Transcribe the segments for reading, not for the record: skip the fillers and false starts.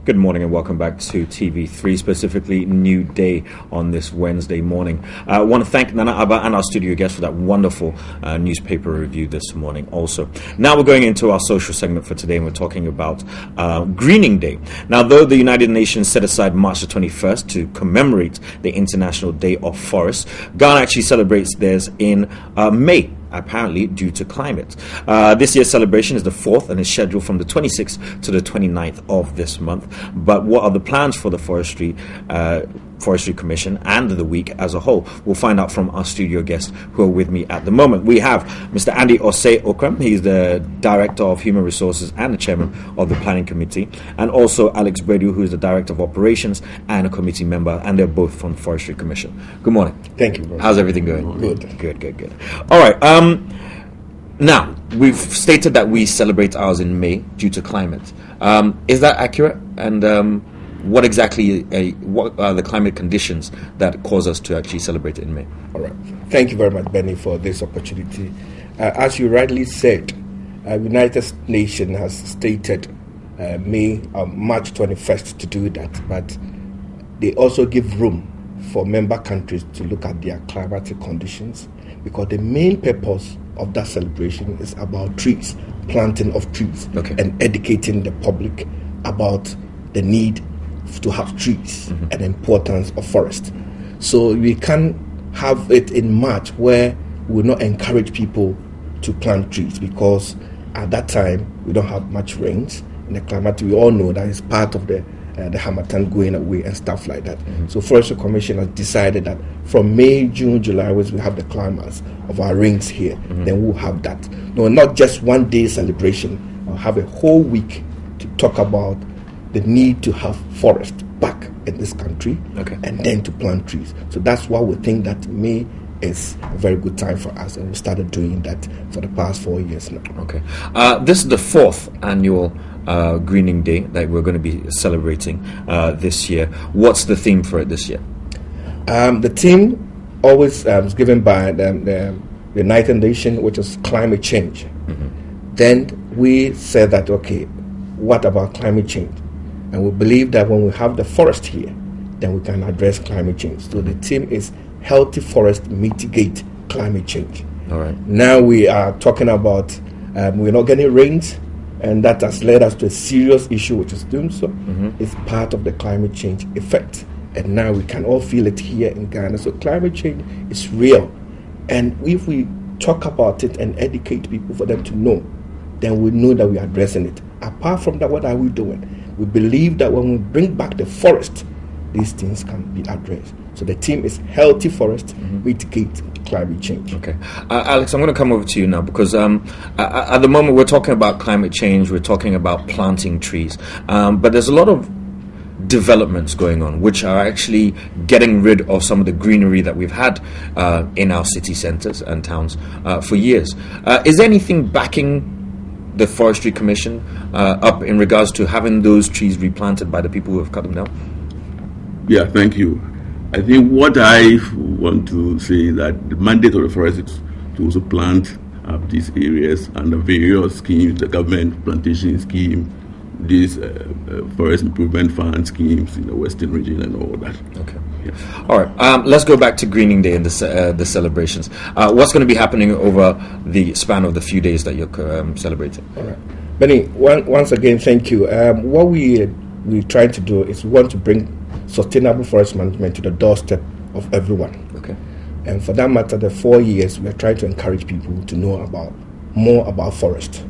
Good morning and welcome back to TV3, specifically New Day on this Wednesday morning. I want to thank Nana Abba and our studio guest for that wonderful newspaper review this morning also. Now we're going into our social segment for today and we're talking about Greening Day. Now, though the United Nations set aside March the 21st to commemorate the International Day of Forests, Ghana actually celebrates theirs in May, apparently due to climate. This year's celebration is the 4th and is scheduled from the 26th to the 29th of this month. But what are the plans for the Forestry Commission and the week as a whole? We'll find out from our studio guests who are with me at the moment. We have Mr. Andy Osei Okram. He's the Director of Human Resources and the Chairman of the Planning Committee, and also Alex Bredu, who is the Director of Operations and a committee member, and they're both from the Forestry Commission. Good morning. Thank you. How's everything going? Good. All right. Now, we've stated that we celebrate ours in May due to climate. Is that accurate? And what exactly, what are the climate conditions that cause us to actually celebrate it in May? All right. Thank you very much, Benny, for this opportunity. As you rightly said, United Nations has stated March 21st to do that, but they also give room for member countries to look at their climatic conditions, because the main purpose of that celebration is about trees, planting of trees, and educating the public about the need to have trees and the importance of forest. So we can have it in March where we will not encourage people to plant trees, because at that time we don't have much rains in the climate. We all know that is part of the Hamatan going away and stuff like that. So Forestry Commission has decided that from May, June, July, once we have the climax of our rains here, then we'll have that. No, not just one day celebration. I'll have a whole week to talk about the need to have forest back in this country, and then to plant trees. So that's why we think that May is a very good time for us, and we started doing that for the past 4 years now. This is the 4th annual Greening Day that we're going to be celebrating this year. What's the theme for it this year? The theme always was given by the United Nations, which is climate change. Then we said that, what about climate change? And we believe that when we have the forest here, then we can address climate change. So the theme is healthy forest mitigate climate change. All right. Now we are talking about we're not getting rains, and that has led us to a serious issue, which is doom. So it's part of the climate change effect. And now we can all feel it here in Ghana. So climate change is real. And if we talk about it and educate people for them to know, then we know that we are addressing it. Apart from that, what are we doing? We believe that when we bring back the forest, these things can be addressed. So the theme is healthy forest, mitigate climate change. Alex, I'm going to come over to you now, because at the moment we're talking about climate change, we're talking about planting trees, but there's a lot of developments going on which are actually getting rid of some of the greenery that we've had in our city centres and towns for years. Is there anything backing the Forestry Commission up in regards to having those trees replanted by the people who have cut them down? Yeah, thank you. I think what I want to say is that the mandate of the forest is to also plant up these areas under various schemes, the government plantation scheme, these forest improvement fund schemes in the Western region and all that. All right. Let's go back to Greening Day and the celebrations. What's going to be happening over the span of the few days that you're celebrating? All right. Benny, once again, thank you. What we're trying to do is we want to bring sustainable forest management to the doorstep of everyone. And for that matter, the 4 years, we are trying to encourage people to know more about forest.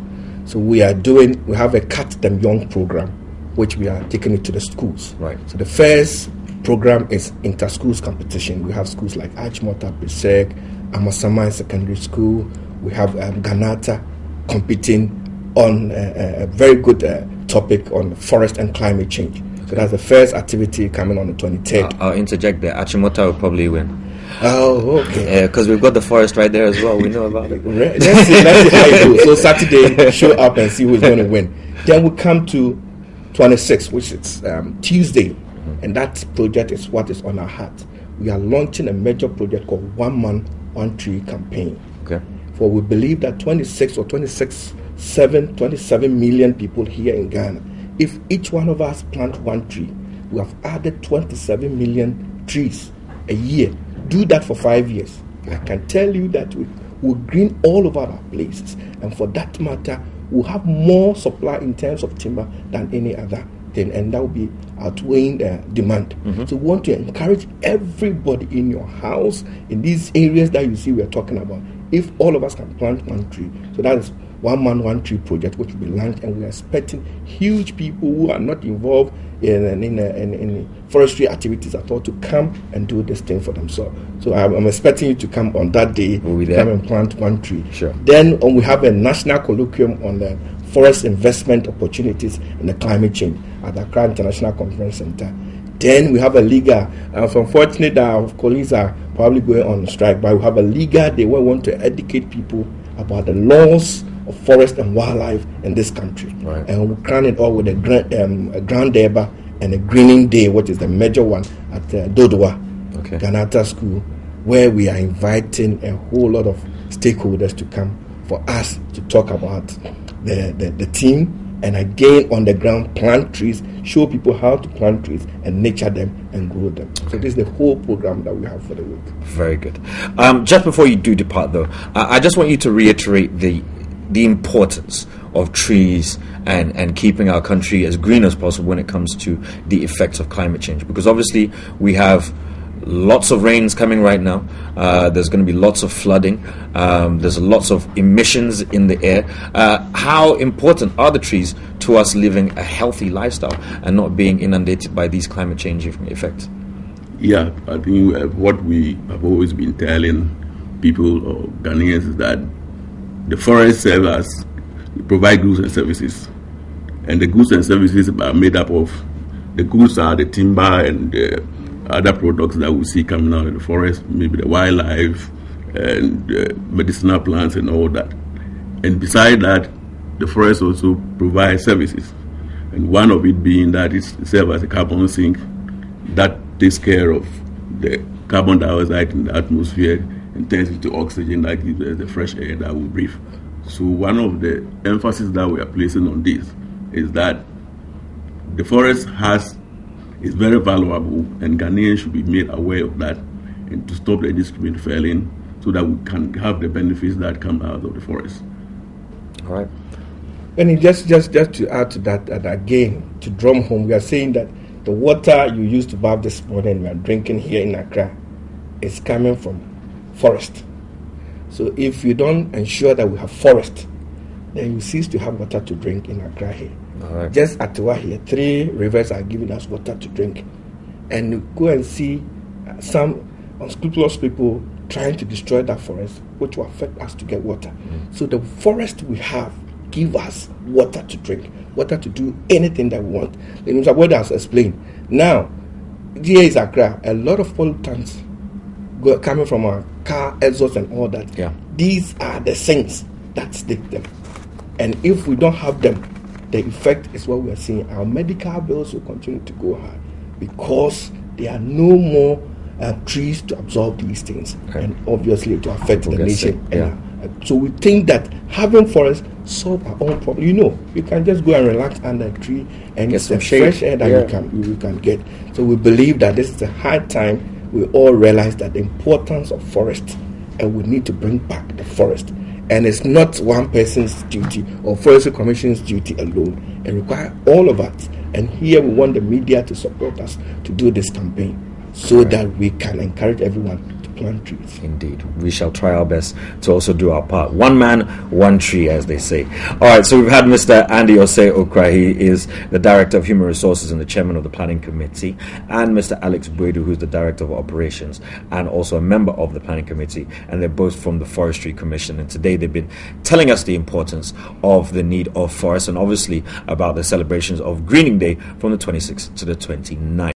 So we have a Cut Them Young program, which we are taking it to the schools. So the first program is inter-schools competition. We have schools like Achimota, Beseg, Amasamai Secondary School. We have Ganata competing on a very good topic on forest and climate change. So that's the first activity coming on the 23rd. I'll interject there. Achimota will probably win. Oh, okay. Because we've got the forest right there as well. We know about it. Let's see how it goes. So Saturday, show up and see who's going to win. Then we come to 26th, which is Tuesday. And that project is what is on our heart. We are launching a major project called One Man, One Tree campaign. For we believe that 27 million people here in Ghana, If each one of us plant one tree, we have added 27 million trees a year. Do that for 5 years. I can tell you that we will green all over our places. And for that matter, we'll have more supply in terms of timber than any other thing. And that will be outweighing the demand. So we want to encourage everybody in your house, in these areas that you see we're talking about. If all of us can plant one tree, so that is one man, one tree project, which will be launched, and we're expecting huge people who are not involved in forestry activities at all to come and do this thing for themselves. So I'm expecting you to come on that day, come and plant one tree. Sure. Then we have a national colloquium on the forest investment opportunities and the climate change at the Accra International Conference Center. Then we have a legal. It's unfortunate that our colleagues are probably going on strike, but we have a legal day where we want to educate people about the laws of forest and wildlife in this country. Right. And we crown it all with a grand deba and a greening day, which is the major one at Dodua, Ganata School, where we are inviting a whole lot of stakeholders to come for us to talk about the team, and again on the ground plant trees, show people how to plant trees and nurture them and grow them. So this is the whole program that we have for the week. Very good. Just before you do depart though, I just want you to reiterate the importance of trees and keeping our country as green as possible when it comes to the effects of climate change, because obviously we have lots of rains coming right now. There's going to be lots of flooding. There's lots of emissions in the air. How important are the trees to us living a healthy lifestyle and not being inundated by these climate change effects? Yeah, I think what we have always been telling people or Ghanaians is that the forest serve as provide goods and services, and the goods and services are made up of, the goods are the timber and other products that we see coming out of the forest, maybe the wildlife and medicinal plants and all that. And beside that, the forest also provides services, and one of it being that it serves as a carbon sink that takes care of the carbon dioxide in the atmosphere and turns into oxygen that gives us the fresh air that we breathe. So one of the emphasis that we are placing on this is that the forest is very valuable, and Ghanaians should be made aware of that and to stop the indiscriminate felling so that we can have the benefits that come out of the forest. All right. And just to add to that, and again, to drum home, we are saying that the water you used to bath this morning we are drinking here in Accra is coming from forest. So if you don't ensure that we have forest, then you cease to have water to drink in Accra here. Right. Just at Tewa here, 3 rivers are giving us water to drink. And you go and see some unscrupulous people trying to destroy that forest, which will affect us to get water. So the forest we have give us water to drink, water to do anything that we want. Mr. Boyd has explained. Now, here is Accra, a lot of pollutants coming from our car exhaust and all that. Yeah. These are the things that stick them. And if we don't have them, the effect is what we are seeing. Our medical bills will continue to go high because there are no more trees to absorb these things, and obviously to affect the nation. So we think that having forests solve our own problem. You can just go and relax under a tree and get some fresh air that you can get. So we believe that this is a high time we all realize that the importance of forest, and we need to bring back the forest. And it's not one person's duty or Forestry Commission's duty alone. It requires all of us. And here we want the media to support us to do this campaign so that we can encourage everyone to plant trees. Indeed. We shall try our best to also do our part. One man, one tree, as they say. All right, so we've had Mr. Andy Osei Okra. He is the Director of Human Resources and the Chairman of the Planning Committee, and Mr. Alex Boydu, who's the Director of Operations and also a member of the Planning Committee, and they're both from the Forestry Commission. And today they've been telling us the importance of the need of forests and obviously about the celebrations of Greening Day from the 26th to the 29th.